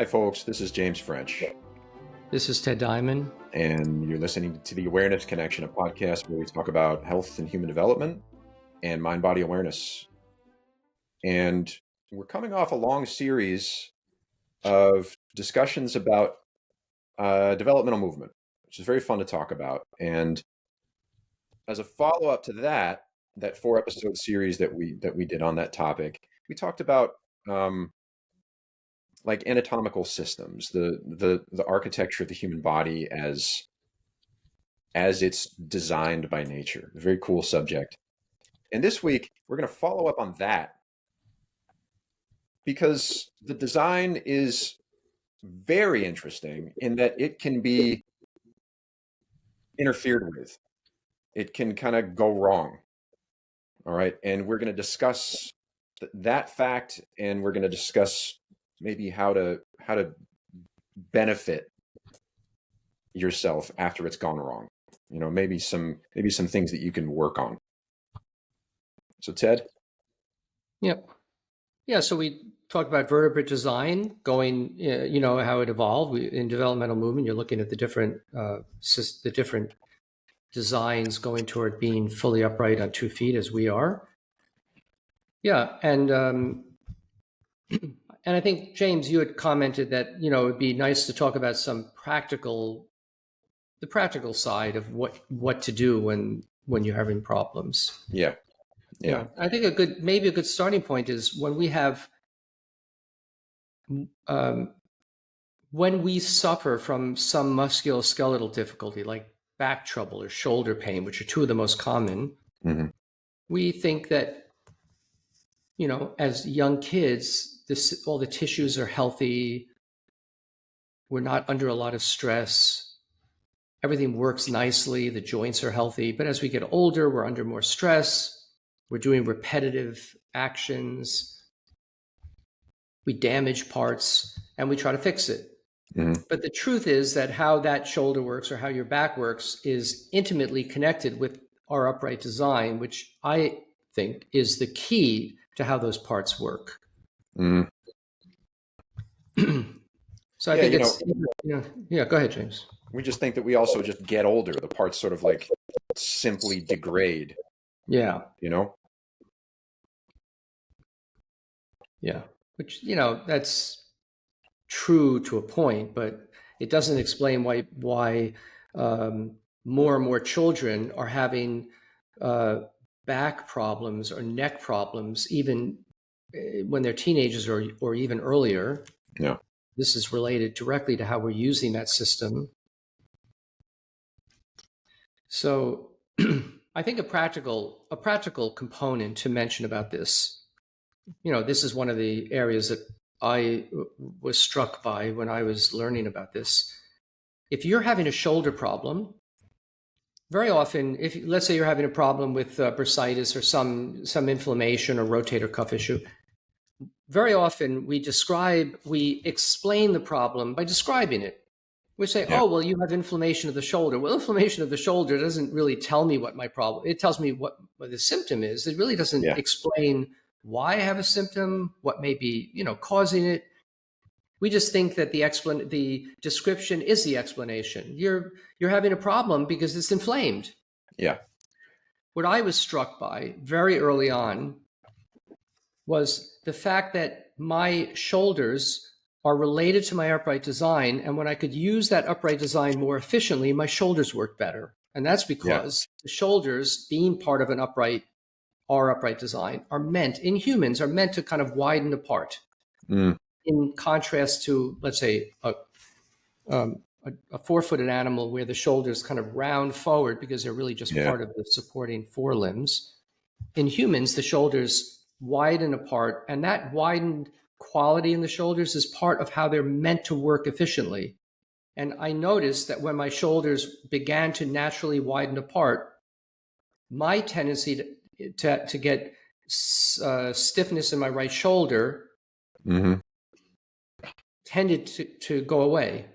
folks. This is James French. This is Ted Diamond. And you're listening to the Awareness Connection, a podcast where we talk about health and human development and mind-body awareness. And we're coming off a long series of discussions about developmental movement, which is very fun to talk about. And as a follow-up to that 4-episode series that we did on that topic, we talked about like anatomical systems, the architecture of the human body as it's designed by nature. A very cool subject. And this week we're going to follow up on that because the design is very interesting in that it can be interfered with. It can kind of go wrong. All right. And we're going to discuss that fact, and we're going to discuss maybe how to benefit yourself after it's gone wrong. You know, maybe some things that you can work on. So Ted? Yep. Yeah, so we talked about vertebrate design going, how it evolved. In developmental movement, you're looking at the different designs going toward being fully upright on 2 feet as we are. Yeah, and I think, James, you had commented that, it would be nice to talk about the practical side of what to do when you're having problems. Yeah. I think a good starting point is when we have when we suffer from some musculoskeletal difficulty like back trouble or shoulder pain, which are two of the most common. Mm-hmm. We think that, as young kids, all the tissues are healthy. We're not under a lot of stress. Everything works nicely. The joints are healthy. But as we get older, we're under more stress. We're doing repetitive actions. We damage parts and we try to fix it. Mm-hmm. But the truth is that how that shoulder works or how your back works is intimately connected with our upright design, which I think is the key to how those parts work. Mm-hmm. So I think go ahead, James. We just think that we also just get older. The parts sort of like simply degrade. Yeah. Yeah. Which, that's true to a point, but it doesn't explain why more and more children are having back problems or neck problems, even when they're teenagers or even earlier. Yeah. This is related directly to how we're using that system. So I think a practical component to mention about this, this is one of the areas that I was struck by when I was learning about this. If you're having a shoulder problem, very often, let's say you're having a problem with bursitis or some inflammation or rotator cuff issue, very often we explain the problem by describing it. We say, oh, well, you have inflammation of the shoulder. Well, inflammation of the shoulder doesn't really tell me what my problem. It tells me what the symptom is. It really doesn't explain why I have a symptom, what may be, causing it. We just think that the description is the explanation. You're having a problem because it's inflamed. Yeah. What I was struck by very early on was the fact that my shoulders are related to my upright design. And when I could use that upright design more efficiently, my shoulders worked better. And that's because the shoulders, being part of our upright design, in humans are meant to kind of widen apart. In contrast to, let's say, a 4-footed animal where the shoulders kind of round forward because they're really just part of the supporting forelimbs. In humans, the shoulders widen apart, and that widened quality in the shoulders is part of how they're meant to work efficiently. And I noticed that when my shoulders began to naturally widen apart, my tendency to get stiffness in my right shoulder tended to go away.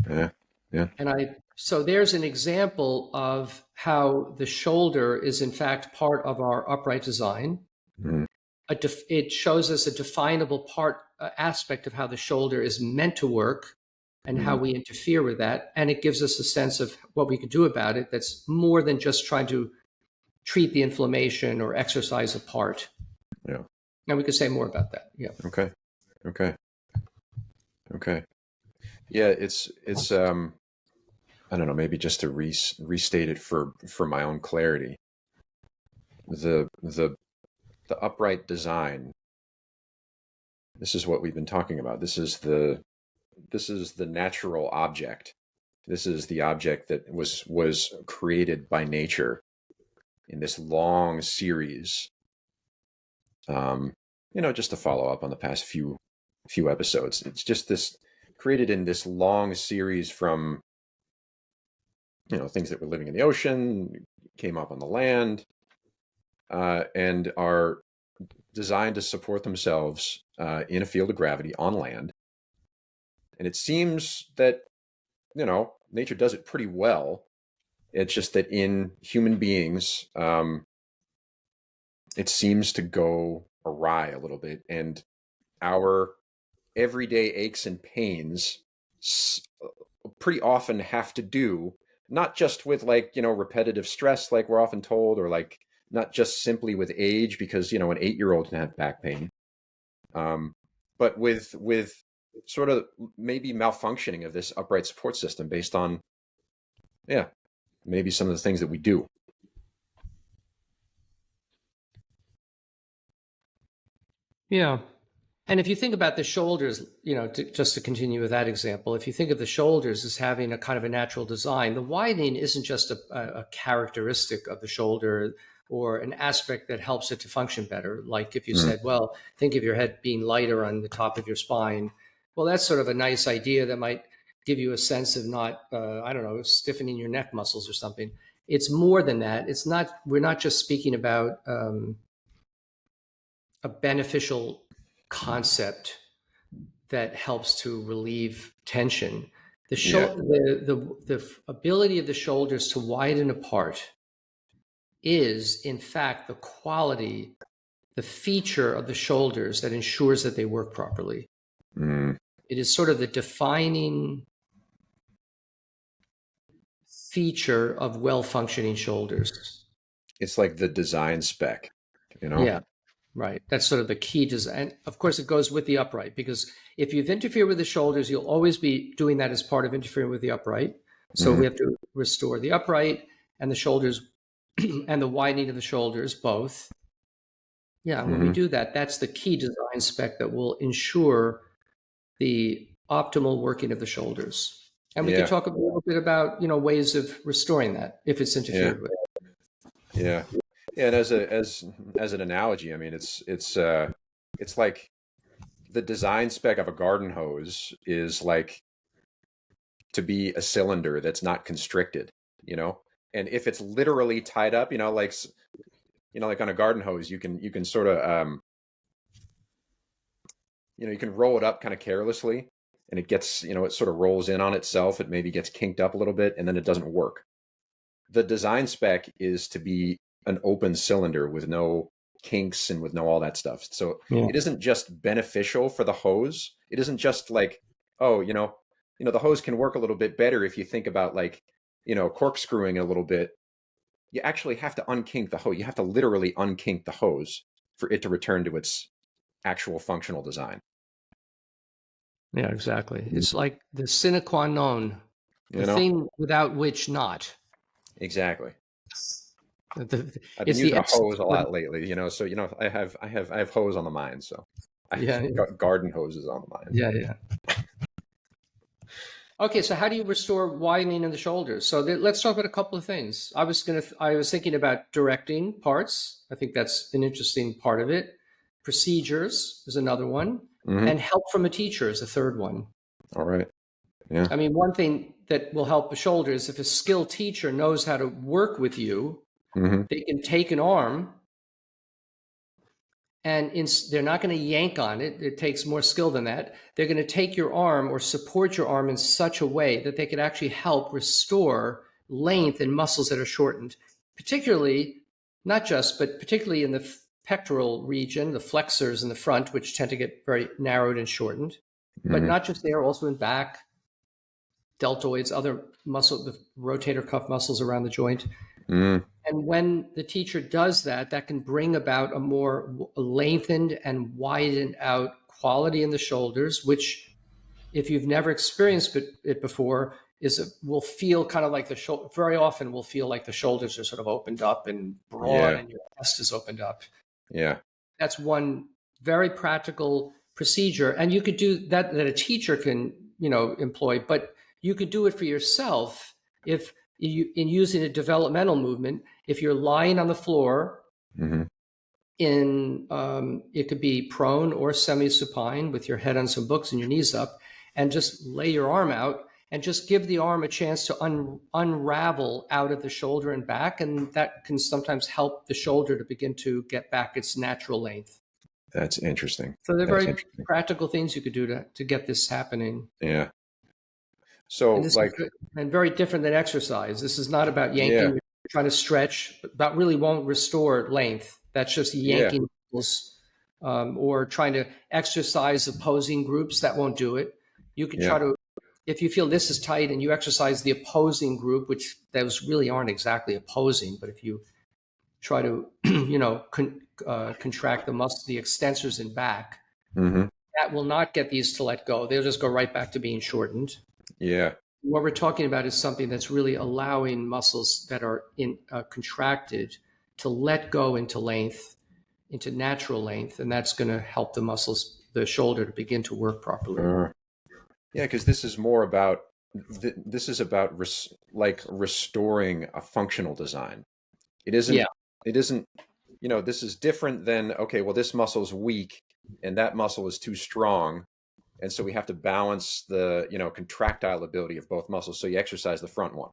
Yeah. And so there's an example of how the shoulder is in fact part of our upright design. it shows us a definable aspect of how the shoulder is meant to work and how we interfere with that. And it gives us a sense of what we can do about it that's more than just trying to treat the inflammation or exercise a part. Yeah. And we could say more about that. Yeah. Okay. Yeah, it's I don't know, maybe just to restate it for my own clarity. The upright design. This is what we've been talking about. This is the natural object. This is the object that was created by nature in this long series. Just to follow up on the past few episodes. It's just this created in this long series from things that were living in the ocean, came up on the land, and are designed to support themselves in a field of gravity on land. And it seems that nature does it pretty well. It's just that in human beings, it seems to go awry a little bit, and our everyday aches and pains pretty often have to do not just with repetitive stress, like we're often told, or not just simply with age, because an 8-year-old can have back pain, but with sort of maybe malfunctioning of this upright support system based on maybe some of the things that we do. Yeah. And if you think about the shoulders, just to continue with that example, if you think of the shoulders as having a kind of a natural design, the widening isn't just a characteristic of the shoulder or an aspect that helps it to function better. Like if you said, well, think of your head being lighter on the top of your spine. Well, that's sort of a nice idea that might give you a sense of not, stiffening your neck muscles or something. It's more than that. We're not just speaking about a beneficial concept that helps to relieve tension. The ability of the shoulders to widen apart is, in fact, the quality, the feature of the shoulders that ensures that they work properly. It is sort of the defining feature of well-functioning shoulders. It's like the design spec, Yeah. Right. That's sort of the key design. And of course, it goes with the upright, because if you've interfered with the shoulders, you'll always be doing that as part of interfering with the upright. So we have to restore the upright and the shoulders and the widening of the shoulders, both. Yeah. When we do that, that's the key design spec that will ensure the optimal working of the shoulders. And we can talk a little bit about, ways of restoring that if it's interfered with. Yeah. And as an analogy, I mean, it's like the design spec of a garden hose is like to be a cylinder that's not constricted, and if it's literally tied up, like on a garden hose, you can sort of, you can roll it up kind of carelessly, and it gets, it sort of rolls in on itself. It maybe gets kinked up a little bit, and then it doesn't work. The design spec is to be an open cylinder with no kinks and with no all that stuff. So it isn't just beneficial for the hose. It isn't just like, the hose can work a little bit better if you think about corkscrewing a little bit. You actually have to unkink the hose. You have to literally unkink the hose for it to return to its actual functional design. Yeah, exactly. It's like the sine qua non, the thing without which not. Exactly. I've been It's using a hose a lot lately, so I have hose on the mind, so I have garden hoses on the mind. Yeah. Okay, so how do you restore widening in the shoulders? So let's talk about a couple of things. I was thinking about directing parts. I think that's an interesting part of it. Procedures is another one, and help from a teacher is a third one. All right. Yeah. I mean, one thing that will help the shoulders, if a skilled teacher knows how to work with you, they can take an arm and they're not going to yank on it. It takes more skill than that. They're going to take your arm or support your arm in such a way that they could actually help restore length and muscles that are shortened, particularly, not just, but particularly in the pectoral region, the flexors in the front, which tend to get very narrowed and shortened. But Mm-hmm. not just there, also in back, deltoids, other muscle, the rotator cuff muscles around the joint. Mm. And when the teacher does that, that can bring about a more lengthened and widened out quality in the shoulders, which, if you've never experienced it before, will feel kind of like the shoulder. Very often, will feel like the shoulders are sort of opened up and broad, Yeah. and your chest is opened up. Yeah. That's one very practical procedure, and you could do that a teacher can employ, but you could do it for yourself if you in using a developmental movement. If you're lying on the floor Mm-hmm. it could be prone or semi-supine with your head on some books and your knees up, and just lay your arm out and just give the arm a chance to unravel out of the shoulder and back, and that can sometimes help the shoulder to begin to get back its natural length. That's interesting. So they're That's very interesting. practical things you could do to get this happening. Yeah. And So, this is like, and very different than exercise. This is not about yeah, yanking, trying to stretch. That really won't restore length. That's just yeah, yanking muscles, or trying to exercise opposing groups. That won't do it. You could yeah. try to, if you feel this is tight and you exercise the opposing group, which those really aren't exactly opposing, but if you try to, contract the extensors in back, Mm-hmm. that will not get these to let go. They'll just go right back to being shortened. Yeah. What we're talking about is something that's really allowing muscles that are contracted to let go into length, into natural length, and that's going to help the shoulder, to begin to work properly. Yeah, because this is more about this is about restoring a functional design. It isn't. Yeah, It isn't. This is different than, okay, well, this muscle's weak and that muscle is too strong, and so we have to balance the contractile ability of both muscles. So you exercise the front one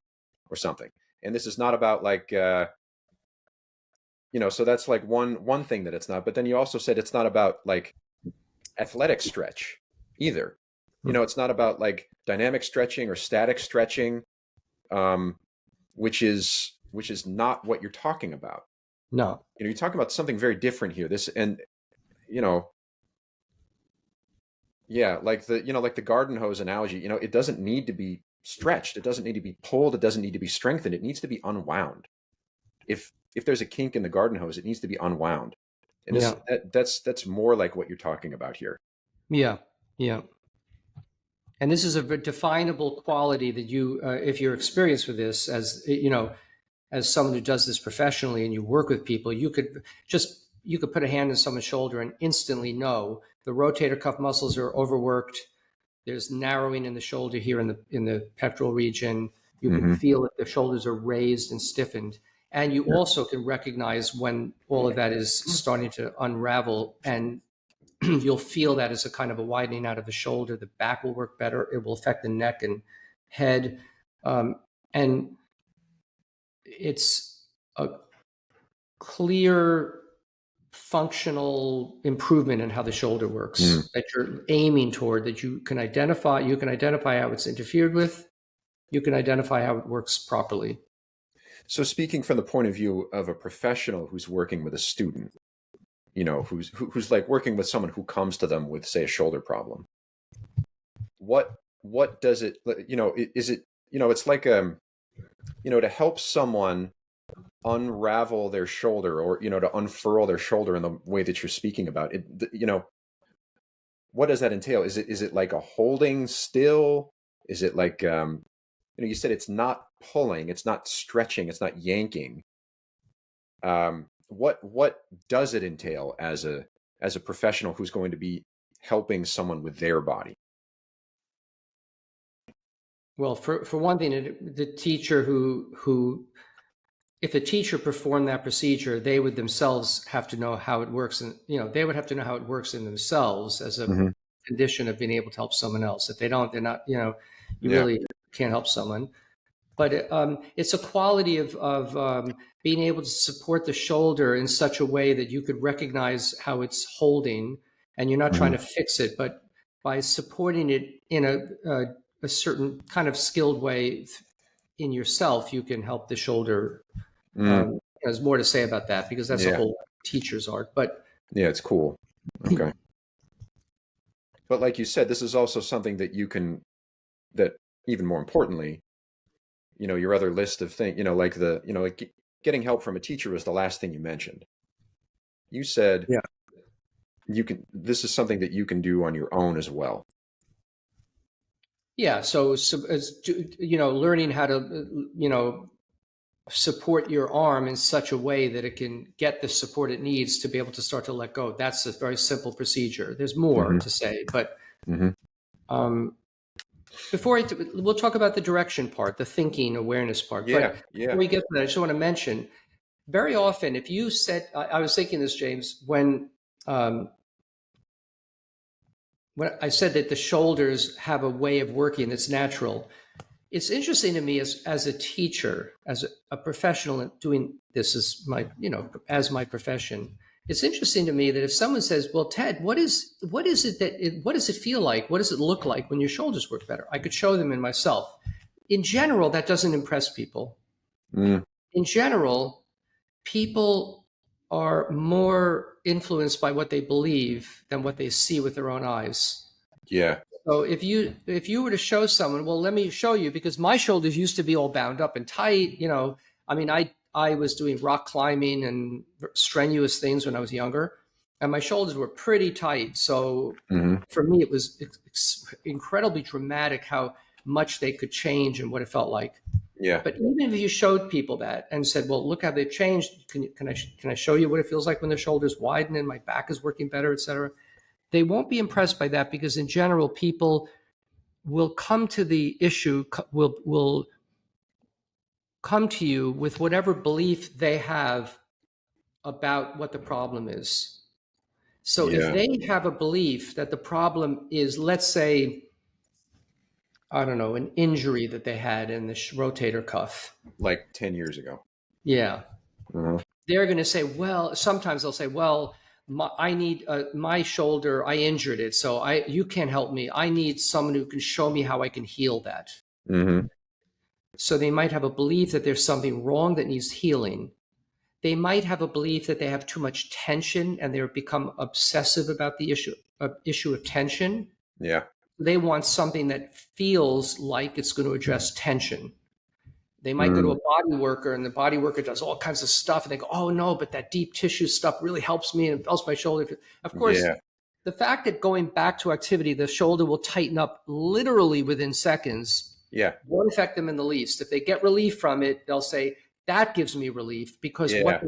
or something. And this is not about like so that's like one thing that it's not. But then you also said it's not about like athletic stretch either. It's not about like dynamic stretching or static stretching, um, which is not what you're talking about. no, You're talking about something very different here. This and you know, yeah, like the garden hose analogy. It doesn't need to be stretched. It doesn't need to be pulled. It doesn't need to be strengthened. It needs to be unwound. If there's a kink in the garden hose, it nedes to be unwound. And yeah, that's more like what you're talking about here. yeah, yeah. And this is a definable quality that you, if you're experienced with this, as someone who does this professionally and you work with people, you could put a hand on someone's shoulder and instantly know the rotator cuff muscles are overworked. There's narrowing in the shoulder here in the pectoral region. You can Mm-hmm. feel that the shoulders are raised and stiffened. And you also can recognize when all of that is starting to unravel, and you'll feel that as a kind of a widening out of the shoulder. The back will work better. It will affect the neck and head. And it's a clear functional improvement in how the shoulder works that you're aiming toward, that you can identify how it's interfered with. You can identify how it works properly. So speaking from the point of view of a professional who's working with a student, who's like working with someone who comes to them with, say, a shoulder problem, what does it, is it, it's like, to help someone unravel their shoulder, or, to unfurl their shoulder in the way that you're speaking about it, what does that entail? Is it like a holding still? Is it like, you said it's not pulling, it's not stretching, it's not yanking. What does it entail as a professional who's going to be helping someone with their body? Well, for one thing, the teacher who if a teacher performed that procedure, they would themselves have to know how it works, and they would have to know how it works in themselves as a Mm-hmm. condition of being able to help someone else. If they don't, they're not. You Yeah. really can't help someone. But it's a quality of being able to support the shoulder in such a way that you could recognize how it's holding, and you're not trying to fix it, but by supporting it in a certain kind of skilled way in yourself, you can help the shoulder. Mm. There's more to say about that because that's a Yeah. whole teacher's art. But Yeah, it's cool. Okay. But like you said, this is also something that that even more importantly, your other list of things, like getting help from a teacher was the last thing you mentioned. You said yeah, this is something that you can do on your own as well. yeah. So as learning how to support your arm in such a way that it can get the support it needs to be able to start to let go. That's a very simple procedure. There's more Mm-hmm. to say, but Mm-hmm. um, we'll talk about the direction part, the thinking awareness part. Yeah, But before yeah, we get to that, I just want to mention very often, if you said, I was thinking this, James, um, when I said that the shoulders have a way of working that's natural. It's interesting to me as a teacher, as a professional doing this as as my profession. It's interesting to me that if someone says, "Well, Ted, what is it that what does it feel like? What does it look like when your shoulders work better?" I could show them in myself. In general, that doesn't impress people. mm, In general, people are more influenced by what they believe than what they see with their own eyes. yeah, So if you were to show someone, well, let me show you because my shoulders used to be all bound up and tight. I mean, I was doing rock climbing and strenuous things when I was younger, and my shoulders were pretty tight. So mm-hmm. for me, it was incredibly dramatic how much they could change and what it felt like. Yeah, But even if you showed people that and said, "Well, look how they've changed. Can I show you what it feels like when their shoulders widen and my back is working better, etc." They won't be impressed by that because in general, people will come to the issue, will come to you with whatever belief they have about what the problem is. So if yeah, they have a belief that the problem is, let's say, I don't know, an injury that they had in the rotator cuff. like 10 years ago. Yeah. Uh-huh. They're going to say, well, sometimes they'll say, well, I need my shoulder. I injured it. So you can't help me. I need someone who can show me how I can heal that. Mm-hmm. So they might have a belief that there's something wrong that needs healing. They might have a belief that they have too much tension and they've become obsessive about the issue of tension. Yeah. They want something that feels like it's going to address tension. They might go to Mm, a body worker and the body worker does all kinds of stuff and they go, oh no, but that deep tissue stuff really helps me and it helps my shoulder. Of course, yeah, the fact that going back to activity, the shoulder will tighten up literally within seconds yeah, won't affect them in the least. If they get relief from it, they'll say, that gives me relief because yeah.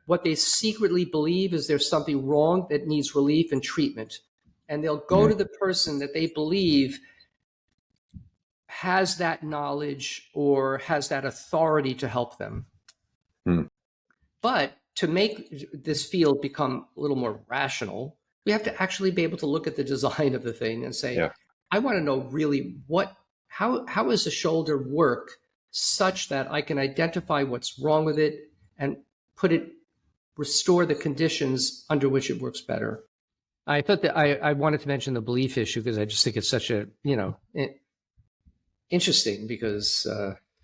what they secretly believe is there's something wrong that needs relief and treatment. And they'll go Mm, to the person that they believe has that knowledge or has that authority to help them. mm, But to make this field become a little more rational, we have to actually be able to look at the design of the thing and say, yeah. I want to know really how does the shoulder work such that I can identify what's wrong with it and restore the conditions under which it works better. I thought that I wanted to mention the belief issue because I just think it's such a, interesting because,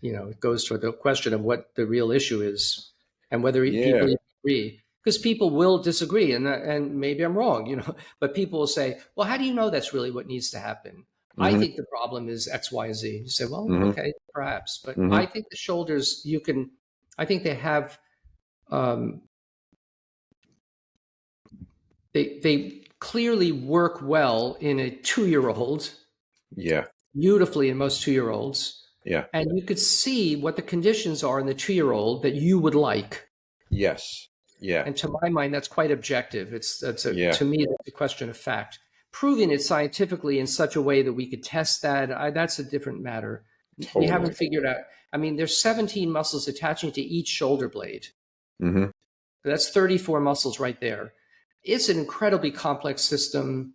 it goes to the question of what the real issue is and whether Yeah. people agree. Because people will disagree, and maybe I'm wrong, but people will say, well, how do you know that's really what needs to happen? I Mm-hmm. think the problem is X, Y, Z. You say, well, Mm-hmm. okay, perhaps. But Mm-hmm. I think the shoulders, I think they have, um, they clearly work well in a 2-year-old, Yeah. beautifully in most 2-year-olds. Yeah. And you could see what the conditions are in the 2-year-old that you would like. Yes. Yeah. And to my mind, that's quite objective. Yeah. To me, that's a question of fact. Proving it scientifically in such a way that we could test that, that's a different matter. We haven't Totally. figured out. I mean, there's 17 muscles attaching to each shoulder blade. Mm-hmm. That's 34 muscles right there. It's an incredibly complex system.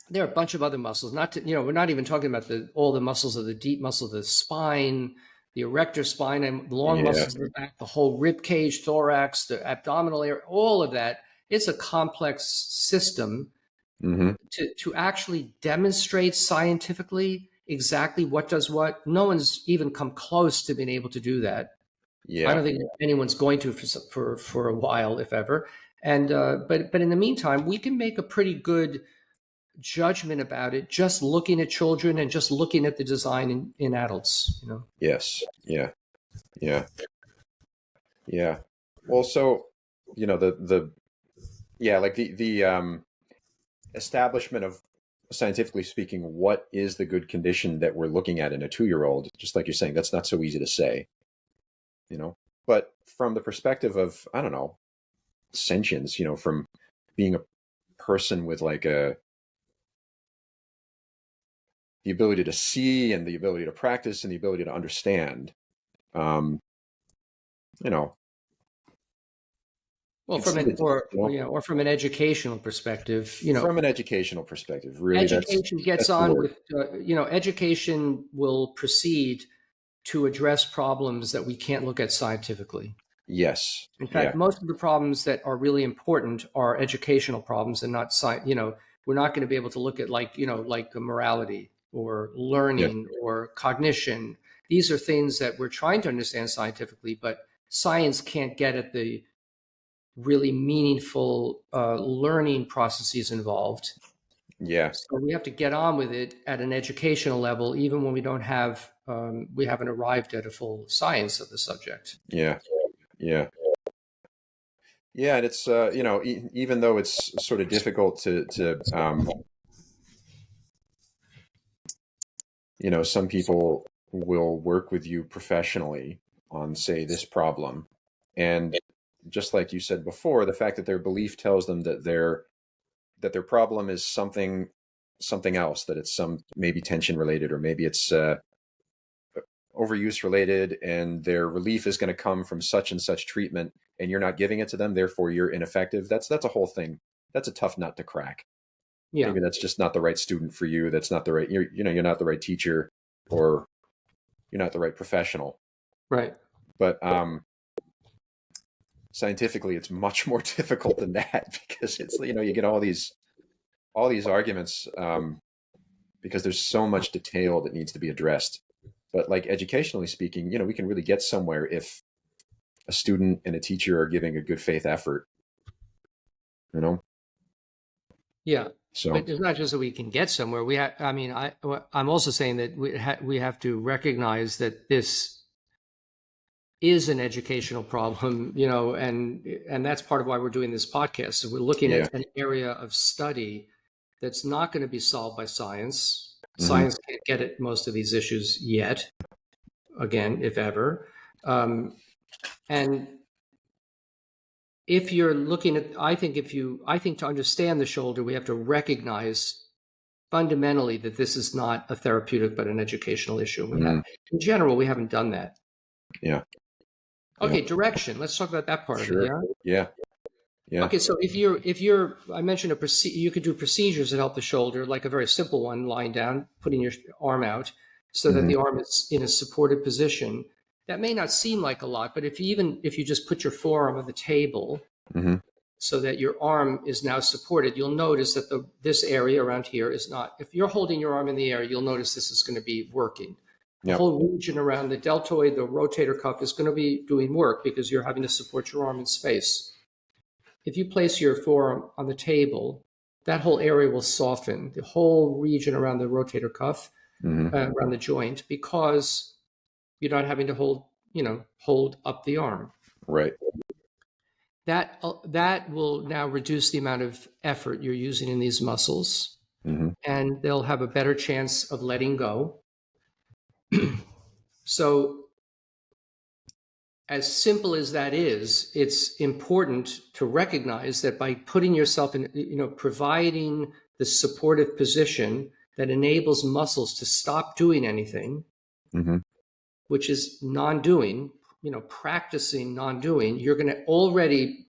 There are a bunch of other muscles. We're not even talking about all the muscles of the deep muscle of the spine, the erector spine, and the long Yeah. muscles of the back, the whole rib cage, thorax, the abdominal area, all of that. It's a complex system Mm-hmm. to actually demonstrate scientifically exactly what does what. No one's even come close to being able to do that. I Yeah. don't think anyone's going to for a while, if ever. And but in the meantime, we can make a pretty good judgment about it just looking at children and just looking at the design in adults. Yes. Yeah. Yeah. Yeah. Well, so the yeah, like the establishment of, scientifically speaking, what is the good condition that we're looking at in a 2-year-old? Just like you're saying, that's not so easy to say, you know. But from the perspective of, I don't know, sentience, from being a person with like the ability to see and the ability to practice and the ability to understand, um, you know, Well, you can see the, or from an educational perspective, from an educational perspective, really, education gets that's the on word. with education will proceed to address problems that we can't look at scientifically. Yes. In Yeah. fact, most of the problems that are really important are educational problems and not science. We're not going to be able to look at like morality or Yeah. learning or cognition. These are things that we're trying to understand scientifically, but science can't get at the really meaningful learning processes involved. Yeah. So we have to get on with it at an educational level, even when we haven't arrived at a full science of the subject. Yeah. Yeah. Yeah. And it's, even though it's sort of difficult some people will work with you professionally on, say, this problem. And just like you said before, the fact that their belief tells them that their problem is something else, that it's some maybe tension related, or maybe it's overuse related, and their relief is going to come from such and such treatment, and you're not giving it to them, therefore you're ineffective. That's a whole thing. That's a tough nut to crack. Yeah, Maybe that's just not the right student for you. That's not the right, you're not the right teacher, or you're not the right professional. right. But scientifically, it's much more difficult than that, because it's, you get all these arguments, because there's so much detail that needs to be addressed. But like educationally speaking, we can really get somewhere if a student and a teacher are giving a good faith effort, you know? Yeah, So, but it's not just that we can get somewhere. I mean, I'm also saying that we have to recognize that this is an educational problem, and that's part of why we're doing this podcast. So we're looking yeah. at an area of study that's not going to be solved by science. Hmm. Science can't get at most of these issues yet, again, if ever. And if you're looking at, I think to understand the shoulder, we have to recognize fundamentally that this is not a therapeutic but an educational issue. Hmm. In general, we haven't done that. Yeah. Yeah. Okay, direction. Let's talk about that part of it. Sure. Yeah. Yeah. Yeah. Okay, so if you're, I mentioned you could do procedures that help the shoulder, like a very simple one, lying down, putting your arm out, so that Hmm. the arm is in a supported position. That may not seem like a lot, but if you just put your forearm on the table, Hmm. so that your arm is now supported, you'll notice that this area around here is not. If you're holding your arm in the air, you'll notice this is going to be working. The Yep. whole region around the deltoid, the rotator cuff, is going to be doing work because you're having to support your arm in space. If you place your forearm on the table, that whole area will soften, the whole region around the rotator cuff, Hmm. around the joint, because you're not having to hold up the arm. Right. That will now reduce the amount of effort you're using in these muscles, Hmm. and they'll have a better chance of letting go. So, as simple as that is, it's important to recognize that by putting yourself in, providing the supportive position that enables muscles to stop doing anything, Hmm. which is non-doing, practicing non-doing, you're going to already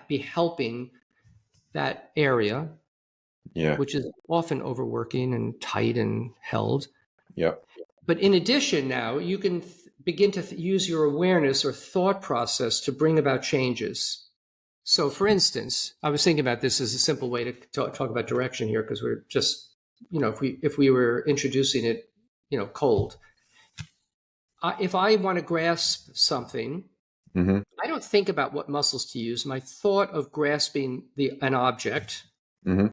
be helping that area, Yeah. which is often overworking and tight and held. Yep. But in addition, now you can begin to use your awareness or thought process to bring about changes. So, for instance, I was thinking about this as a simple way to talk about direction here, because we're just, if we were introducing it, cold. If I want to grasp something, Mm-hmm. I don't think about what muscles to use. My thought of grasping an object Mm-hmm.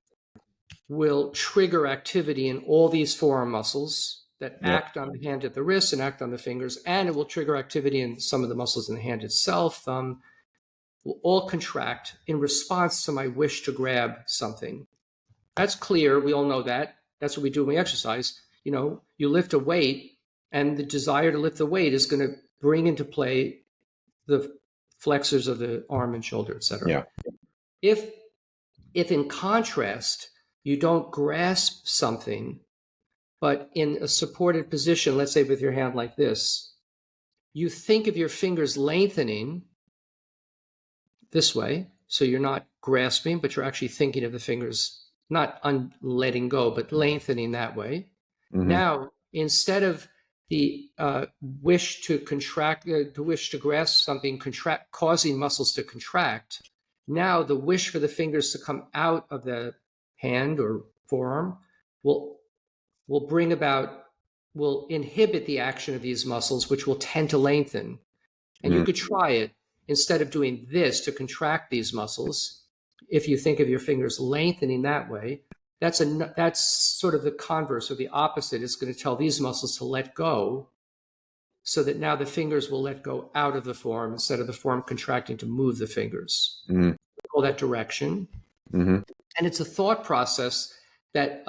will trigger activity in all these forearm muscles that Yeah. act on the hand at the wrist and act on the fingers, and it will trigger activity in some of the muscles in the hand itself. Thumb will all contract in response to my wish to grab something. That's clear. We all know that. That's what we do when we exercise. You lift a weight, and the desire to lift the weight is going to bring into play the flexors of the arm and shoulder, etc. Yeah. If if in contrast you don't grasp something, but in a supported position, let's say with your hand like this, you think of your fingers lengthening this way. So you're not grasping, but you're actually thinking of the fingers not letting go, but lengthening that way. Mm-hmm. Now, instead of the wish to contract, the wish to grasp something, causing muscles to contract, now the wish for the fingers to come out of the hand or forearm will will bring about will inhibit the action of these muscles, which will tend to lengthen. And you Mm-hmm. could try it instead of doing this to contract these muscles. If you think of your fingers lengthening that way, that's sort of the converse or the opposite. It's going to tell these muscles to let go, so that now the fingers will let go out of the forearm instead of the forearm contracting to move the fingers. Mm-hmm. We call that direction. Mm-hmm. And it's a thought process that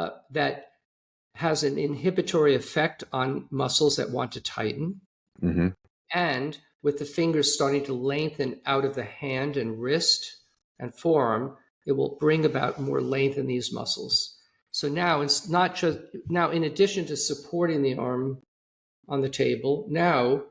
has an inhibitory effect on muscles that want to tighten. Mm-hmm. And with the fingers starting to lengthen out of the hand and wrist and forearm, it will bring about more length in these muscles. So now it's not just, now in addition to supporting the arm on the table, now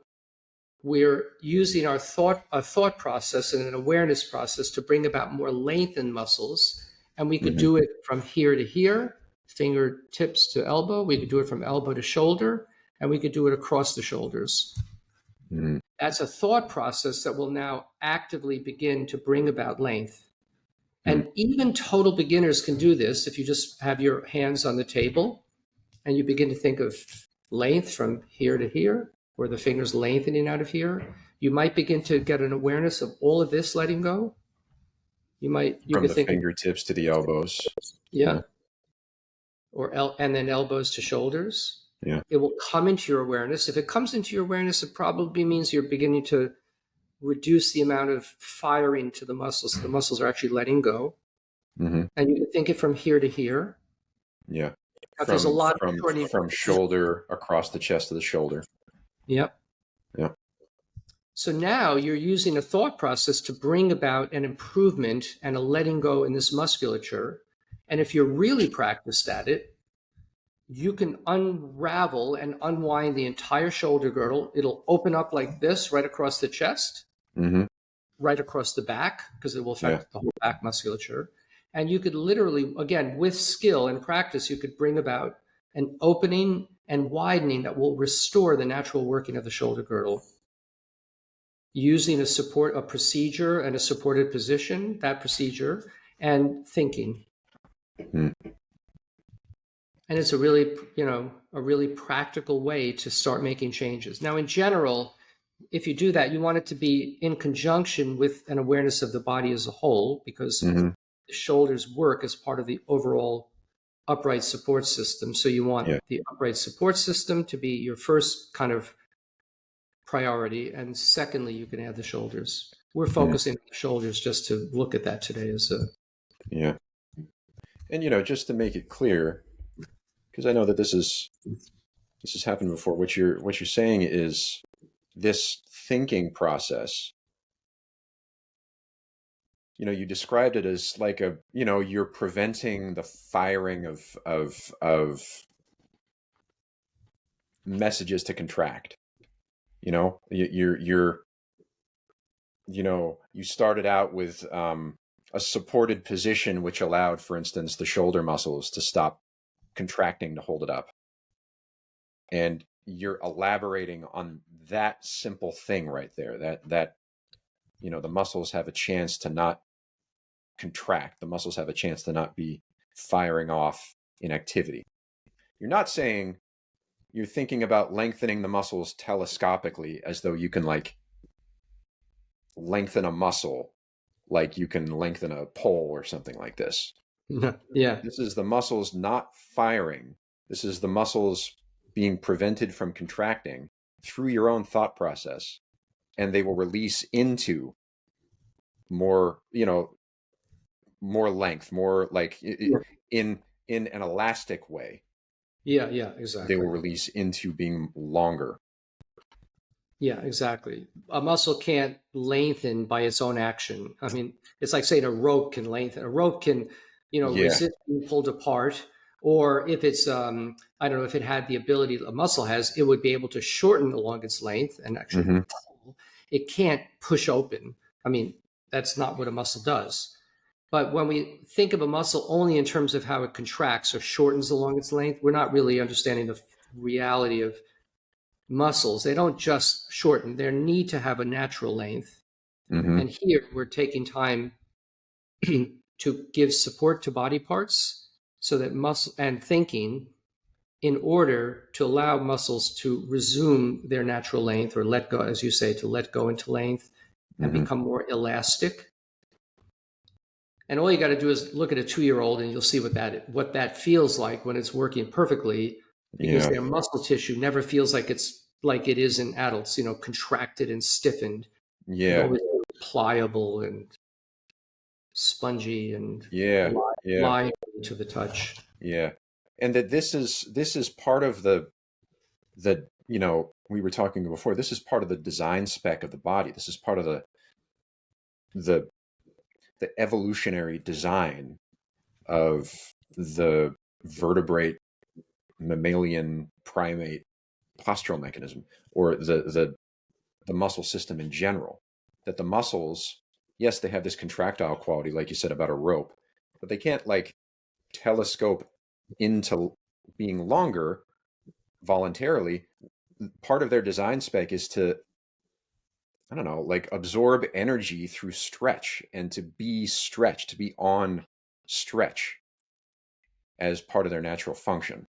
we're using a thought process and an awareness process to bring about more length in muscles. And we could Mm-hmm. do it from here to here, fingertips to elbow. We could do it from elbow to shoulder, and we could do it across the shoulders. Mm-hmm. That's a thought process that will now actively begin to bring about length. Mm-hmm. And even total beginners can do this if you just have your hands on the table and you begin to think of length from here to here, or the fingers lengthening out of here. You might begin to get an awareness of all of this letting go. You From could the think of, fingertips to the elbows. yeah, Yeah. and then elbows to shoulders. Yeah. It will come into your awareness. If it comes into your awareness, it probably means you're beginning to reduce the amount of firing to the muscles. So the muscles are actually letting go. Mm-hmm. And you can think it from here to here. Yeah. Now, there's a From lot of from shortening. from shoulder across the chest of the shoulder. Yep. Yeah. So now you're using a thought process to bring about an improvement and a letting go in this musculature. And if you're really practiced at it, you can unravel and unwind the entire shoulder girdle. It'll open up like this right across the chest, Mm-hmm. right across the back, because it will Yeah. affect the whole back musculature. And you could literally, again, with skill and practice, you could bring about an opening and widening that will restore the natural working of the shoulder girdle using a procedure and a supported position, that procedure, and thinking. Mm-hmm. And it's a really practical way to start making changes. Now, in general, if you do that, you want it to be in conjunction with an awareness of the body as a whole, because Mm-hmm. the shoulders work as part of the overall upright support system. So you want Yeah. the upright support system to be your first kind of priority. And secondly, you can add the shoulders. We're Mm-hmm. focusing on the shoulders just to look at that today as a. Yeah. And just to make it clear, because I know that this has happened before. What you're saying is this thinking process. You described it as like you're preventing the firing of messages to contract. You're you started out with a supported position, which allowed, for instance, the shoulder muscles to stop contracting to hold it up. And you're elaborating on that simple thing right there, that the muscles have a chance to not contract. The muscles have a chance to not be firing off in activity. You're not saying you're thinking about lengthening the muscles telescopically as though you can lengthen a muscle like you can lengthen a pole or something like this. Yeah. This is the muscles not firing. This is the muscles being prevented from contracting through your own thought process, and they will release into more, more length, more like Yeah. in an elastic way. Yeah. Yeah. They will Exactly. release into being longer. Yeah, exactly. A muscle can't lengthen by its own action. I mean, it's like saying a rope can lengthen. A rope can, Yeah. resist being pulled apart. Or if it's, I don't know, if it had the ability a muscle has, it would be able to shorten along its length and actually Hmm. pull. It can't push open. I mean, that's not what a muscle does. But when we think of a muscle only in terms of how it contracts or shortens along its length, we're not really understanding the reality of muscles. They don't just shorten, they need to have a natural length. Hmm. And here we're taking time to give support to body parts so that muscle and thinking in order to allow muscles to resume their natural length or let go, as you say, to let go into length and Hmm. become more elastic. And all you got to do is look at a 2-year-old and you'll see what that feels like when it's working perfectly, because Yeah. their muscle tissue never feels like it's like it is in adults, contracted and stiffened. It Yeah. always feels pliable and spongy and Yeah. Yeah. live to the touch. Yeah. And that this is part of the we were talking before, this is part of the design spec of the body. This is part of the the evolutionary design of the vertebrate mammalian primate postural mechanism, or the muscle system in general. That the muscles, yes, they have this contractile quality, like you said about a rope, but they can't like telescope into being longer voluntarily. Part of their design spec is to, I don't know, like absorb energy through stretch and to be stretched, to be on stretch as part of their natural function.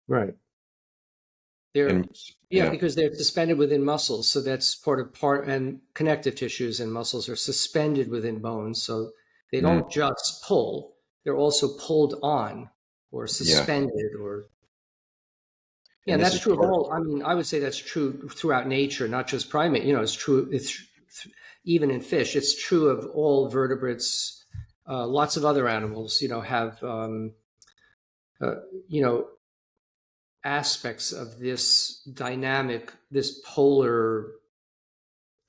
Right. They're And Yeah, because they're suspended within muscles, so that's part and connective tissues and muscles are suspended within bones, so they mm, don't just pull; they're also pulled on or yeah, suspended or yeah, and and this that's is true of part. all. I mean, I would say that's true throughout nature, not just primate. It's true. Even in fish. It's true of all vertebrates. Lots of other animals, have uh, you know aspects of this dynamic, this polar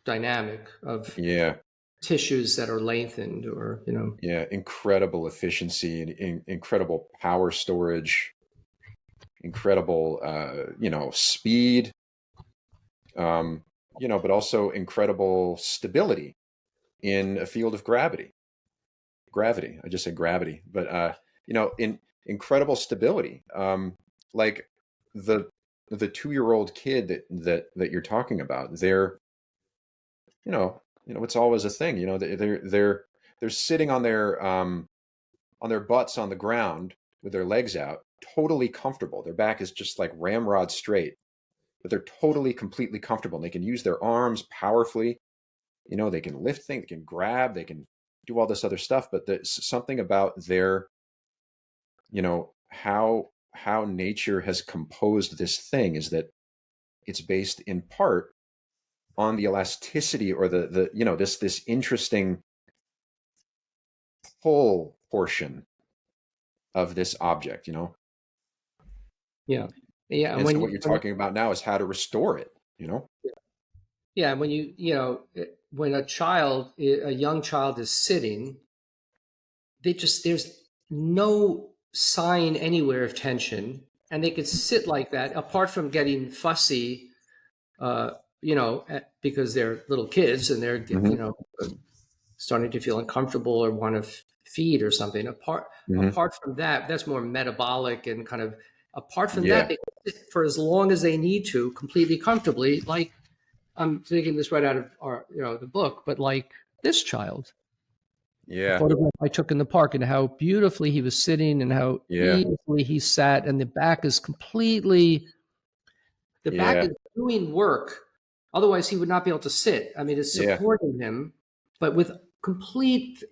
dynamic of Yeah, tissues that are lengthened, or yeah, incredible efficiency and incredible power storage, incredible speed, um, but also incredible stability in a field of gravity. I just said gravity, but in incredible stability. Like the the 2-year-old kid that you're talking about, they're it's always a thing. They're sitting on their butts on the ground with their legs out, totally comfortable. Their back is just like ramrod straight, but they're totally completely comfortable. And they can use their arms powerfully. They can lift things, they can grab, they can do all this other stuff. But there's something about their, how nature has composed this thing is that it's based in part on the elasticity, or the this interesting pull portion of this object. yeah, yeah. And And so what you're talking about now is how to restore it. yeah, when when a young child is sitting, there's no sign anywhere of tension, and they could sit like that apart from getting fussy, because they're little kids and they're Hmm. starting to feel uncomfortable or want to feed or something. Hmm. Apart from that, that's more metabolic and kind of. Apart from that, Yeah. they can sit for as long as they need to, completely comfortably. Like I'm taking this right out of the book, but like this child, the Yeah. photograph I took in the park, and how beautifully he was sitting, and how Yeah. easily he sat, and the back is Yeah. doing work Otherwise, he would not be able to sit. I mean, it's Yeah. supporting him, but with complete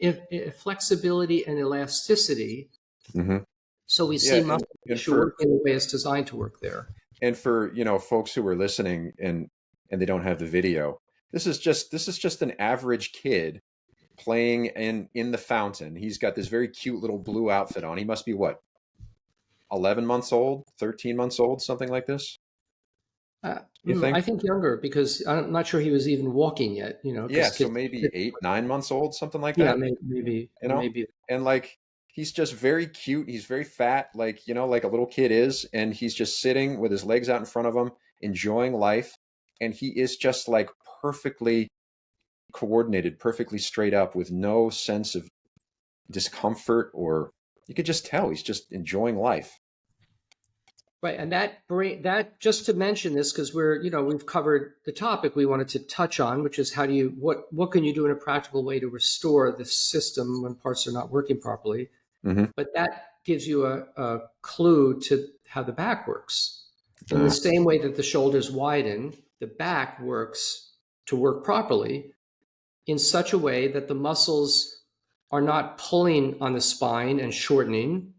flexibility and elasticity. Hmm. So we see Yeah. muscle And tissue for, working the way it's designed to work there. and for, folks who are listening and they don't have the video, this is just an average kid playing in the fountain. He's got this very cute little blue outfit on. He must be what, 11 months old, 13 months old, something like this, you I think? think younger because I'm not sure he was even walking yet. Yeah, Because so kids, maybe 8, 9 months old, something like yeah, that, you know? maybe. And like he's just very cute. He's very fat, like, like a little kid is, and he's just sitting with his legs out in front of him, enjoying life. And he is just like perfectly coordinated, perfectly straight up with no sense of discomfort, or you could just tell he's just enjoying life. Right, and that just to mention this because we've covered the topic we wanted to touch on, which is what can you do in a practical way to restore the system when parts are not working properly. Hmm. But that gives you a clue to how the back works. In the Uh, same way that the shoulders widen, the back works to work properly in such a way that the muscles are not pulling on the spine and shortening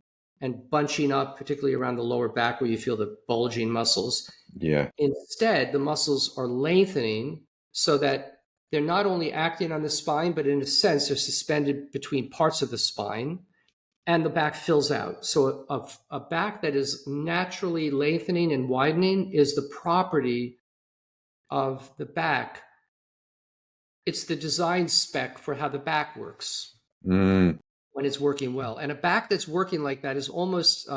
and bunching up, particularly around the lower back where you feel the bulging muscles. yeah, Instead, the muscles are lengthening so that they're not only acting on the spine, but in a sense, they're suspended between parts of the spine and the back fills out. So a back that is naturally lengthening and widening is the property of the back. It's the design spec for how the back works mm, when it's working well. And a back that's working like that is almost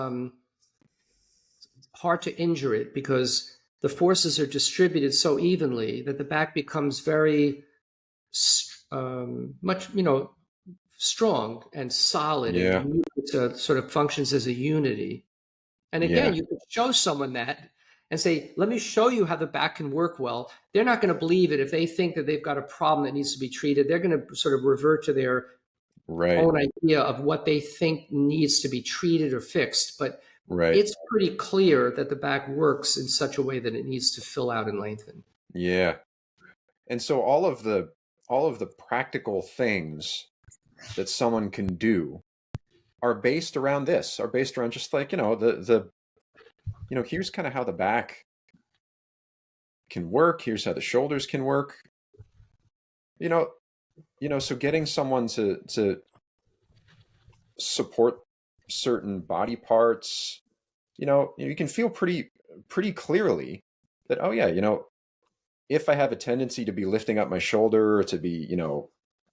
hard to injure it because the forces are distributed so evenly that the back becomes very much, strong and solid, and yeah, it sort of functions as a unity. And again, yeah, you could show someone that and say, let me show you how the back can work well. They're not going to believe it if they think that they've got a problem that needs to be treated. They're going to sort of revert to their right, own idea of what they think needs to be treated or fixed. But right, it's pretty clear that the back works in such a way that it needs to fill out and lengthen. yeah. And so all of the practical things that someone can do are based around just like, here's kind of how the back can work, here's how the shoulders can work. You know, so getting someone to support certain body parts, you can feel pretty clearly that, oh yeah, if I have a tendency to be lifting up my shoulder or to be,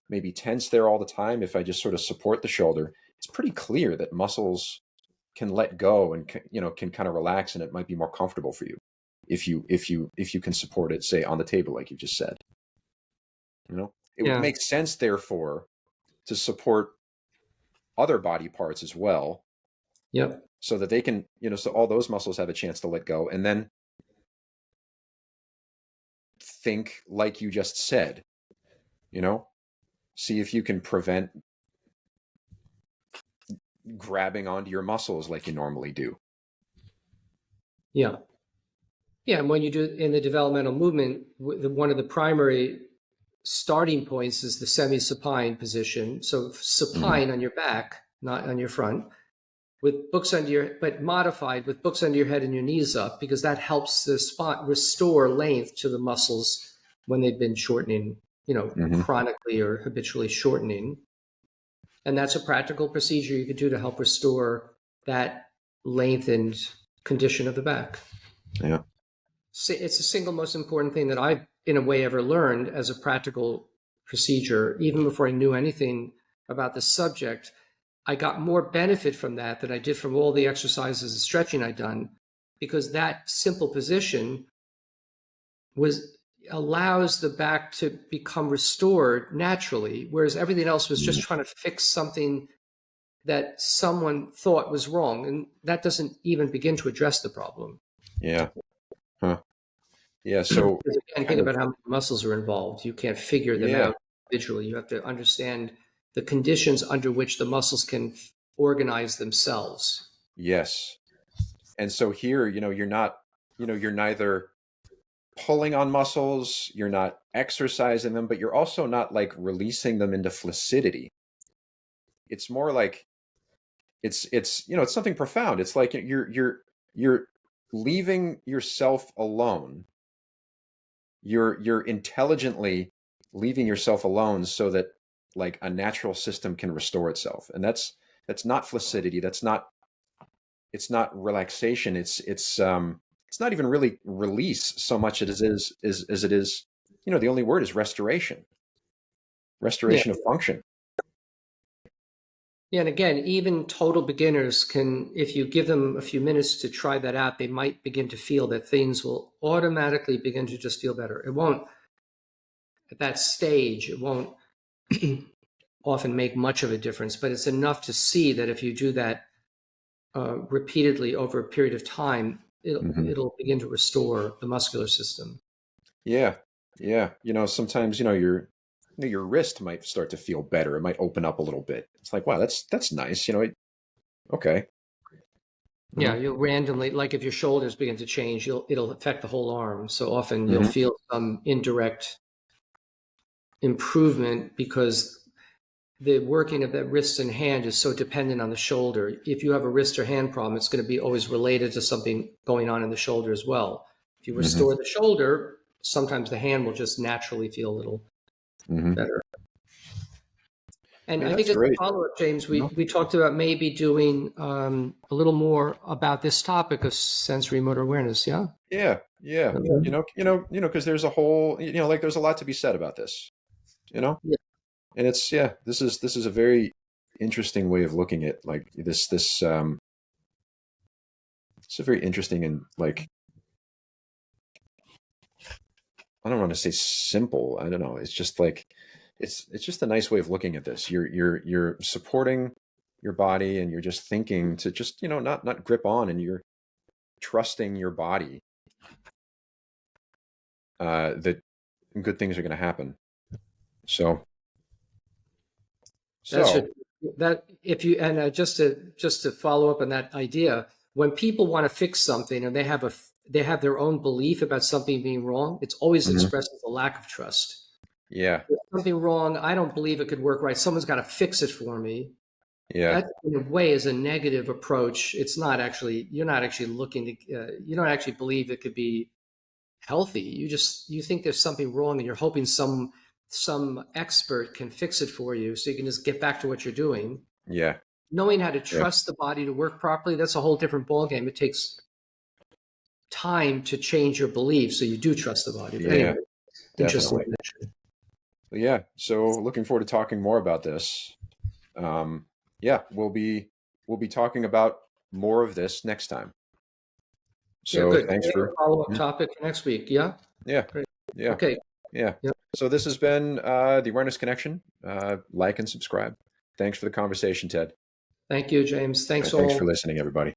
maybe tense there all the time, if I just sort of support the shoulder, it's pretty clear that muscles can let go and can kind of relax, and it might be more comfortable for you if you can support it, say on the table, like you just said. It would Yeah. make sense, therefore, to support other body parts as well, Yep. so that they can, so all those muscles have a chance to let go, and then think like you just said, you know, see if you can prevent grabbing onto your muscles like you normally do. Yeah. Yeah. And when you do in the developmental movement, one of the primary starting points is the semi-supine position. So Hmm. supine on your back, not on your front, with books under your, but modified with books under your head and your knees up, because that helps the spot restore length to the muscles when they've been shortening, Hmm. chronically or habitually shortening. And that's a practical procedure you could do to help restore that lengthened condition of the back. Yeah. It's the single most important thing that I've, in a way, ever learned as a practical procedure. Even before I knew anything about the subject, I got more benefit from that than I did from all the exercises and stretching I'd done, because that simple position allows the back to become restored naturally, whereas everything else was just trying to fix something that someone thought was wrong, and that doesn't even begin to address the problem. Yeah. Huh. Yeah. So Because again, think kind of, about how many muscles are involved. You can't figure them yeah. out individually. You have to understand the conditions under which the muscles can organize themselves. Yes. And so here, you're not, you're neither pulling on muscles, you're not exercising them, but you're also not like releasing them into flaccidity. It's more like it's you know, it's something profound. It's like you're leaving yourself alone. You're intelligently leaving yourself alone so that like a natural system can restore itself. And that's not flaccidity. That's not it's not relaxation. It's not even really release so much as it is, you know, the only word is restoration. Yeah. Restoration of function. Yeah, and again, even total beginners can, if you give them a few minutes to try that out, they might begin to feel that things will automatically begin to just feel better. It won't, at that stage, it won't often make much of a difference, but it's enough to see that if you do that repeatedly over a period of time, Hmm. it'll begin to restore the muscular system. Yeah. Yeah. You know, sometimes, you know, your wrist might start to feel better. It might open up a little bit. It's like, wow, that's nice. You know, okay. Yeah, Uh-huh. you'll randomly, like if your shoulders begin to change, it'll affect the whole arm. So often you'll Hmm. feel some indirect improvement because the working of that wrist and hand is so dependent on the shoulder. If you have a wrist or hand problem, it's going to be always related to something going on in the shoulder as well. If you Hmm. restore the shoulder, sometimes the hand will just naturally feel a little Hmm. better. And Yeah, I think that's as a great. follow-up, James, You know? we talked about maybe doing a little more about this topic of sensory motor awareness. Yeah. Yeah. Yeah. Okay. Because there's a whole, like there's a lot to be said about this, you know? Yeah. And it's, yeah, this is a very interesting way of looking at like it's a very interesting and like, I don't want to say simple. I don't know. It's just like it's just a nice way of looking at this. You're supporting your body and you're just thinking to just, not grip on, and you're trusting your body that good things are going to happen. So That so should that if you and just to follow up on that idea, when people want to fix something and they have their own belief about something being wrong, it's always mhm. expressed as a lack of trust. Yeah, There's something wrong. I don't believe it could work right. Someone's got to fix it for me. yeah, That in a way is a negative approach. It's not actually you're not actually looking to you don't actually believe it could be healthy. You think there's something wrong and you're hoping some expert can fix it for you so you can just get back to what you're doing. yeah, Knowing how to yeah, trust the body to work properly, that's a whole different ballgame. It takes time to change your beliefs so you do trust the body. But yeah, anyway, interesting definitely. to mention. Yeah. So looking forward to talking more about this. Yeah, we'll be talking about more of this next time. Yeah, So good. thanks We'll have for a follow-up Mhm. topic next week. Yeah, Yeah, great. yeah, Okay. yeah. Yeah. So this has been the Awareness Connection. Like and subscribe. Thanks for the conversation, Ted. Thank you, James. Thanks Thanks for all. listening, everybody.